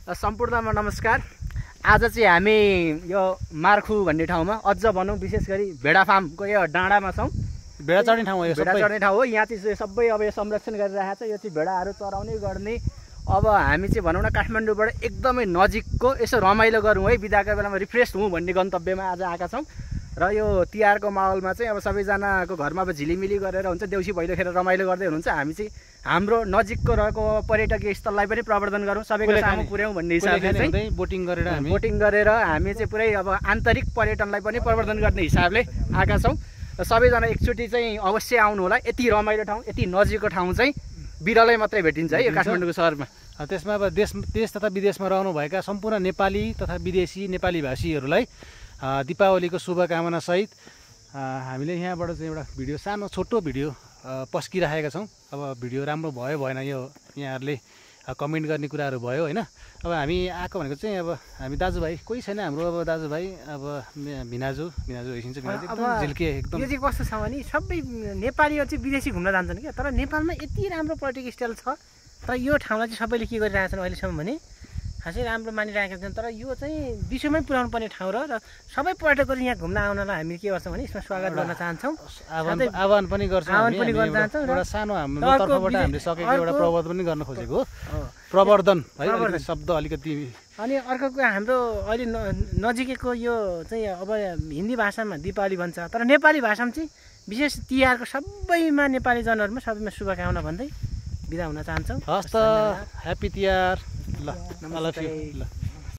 सम्पूर्णमा नमस्कार। आज चाहिँ हामी यो मार्खु भन्ने ठाउँमा अझ भनौँ विशेष गरी भेडा फार्मको यो डाँडामा छौँ। भेडा चढ्ने ठाउँ हो यो, भेडा चढ्ने ठाउँ हो। यहाँ चाहिँ सबै अब यो संरक्षण गरिरहेको छ। यो चाहिँ भेडाहरू चराउने गर्ने। अब हामी चाहिँ भनौँ न काठमाडौँबाट एकदमै नजिकको यसो रमाइलो गरौँ है, बिदाको बेलामा रिफ्रेस हुँ भन्ने गन्तव्यमा आज आएका छौँ। र यो तिहारको माहौलमा चाहिँ अब सबैजनाको घरमा अब झिलिमिली गरेर हुन्छ, देउसी भैलो खेलेर रमाइलो गर्दै हुनुहुन्छ। हामी चाहिँ हाम्रो नजिकको रहेको पर्यटकीय स्थललाई पनि प्रवर्धन गरौँ, सबैको सामु पुर्याउँ भन्ने हिसाबले चाहिँ बोटिङ गरेर हामी चाहिँ पुरै अब आन्तरिक पर्यटनलाई पनि प्रवर्धन गर्ने हिसाबले आएका छौँ। र सबैजना एकचोटि चाहिँ अवश्य आउनु होला। यति रमाइलो ठाउँ, यति नजिकको ठाउँ चाहिँ बिरलै मात्रै भेटिन्छ है यो काठमाडौँको सहरमा। त्यसमा अब देश तथा विदेशमा रहनुभएका सम्पूर्ण नेपाली तथा विदेशी नेपाली भाषीहरूलाई दीपावलीको शुभकामना सहित हामीले यहाँबाट चाहिँ एउटा भिडियो, सानो छोटो भिडियो पस्किराखेका छौँ। अब भिडियो राम्रो भयो भएन यो यहाँहरूले कमेन्ट गर्ने कुराहरू भयो होइन। अब हामी आएको भनेको चाहिँ अब हामी दाजुभाइ कोही छैन हाम्रो, अब दाजुभाइ अब भिनाजु एकछिन चाहिँ एकदम झिल्के एकदम। यो चाहिँ कस्तो छ भने सबै नेपालीहरू चाहिँ विदेशी घुम्न जान्छन् क्या, तर नेपालमा यति राम्रो पर्यटक स्थल छ। तर यो ठाउँलाई चाहिँ सबैले के गरिरहेछन् अहिलेसम्म भने खासै राम्रो मानिरहेका छन्। तर यो चाहिँ विश्वमै पुर्याउनु पर्ने ठाउँ र सबै पर्यटकहरू यहाँ घुम्न आउनलाई हामी के गर्छौँ भने यसमा स्वागत गर्न चाहन्छौँ, आह्वान पनि गर्छौँ। एउटा सानो हाम्रो तर्फबाट हामीले सकेको एउटा प्रवर्धन पनि गर्न खोजेको, प्रवर्धन है शब्द अलिकति। अनि अर्को कुरा हाम्रो अहिले नजिकैको यो चाहिँ अब हिन्दी भाषामा दीपावली भन्छ, तर नेपाली भाषामा चाहिँ विशेष तिहारको सबैमा नेपाली जनहरूमा सबैमा शुभकामना भन्दै बिदा हुन चाहन्छौँ। हस् त, ह्याप्पी तिहार। ल,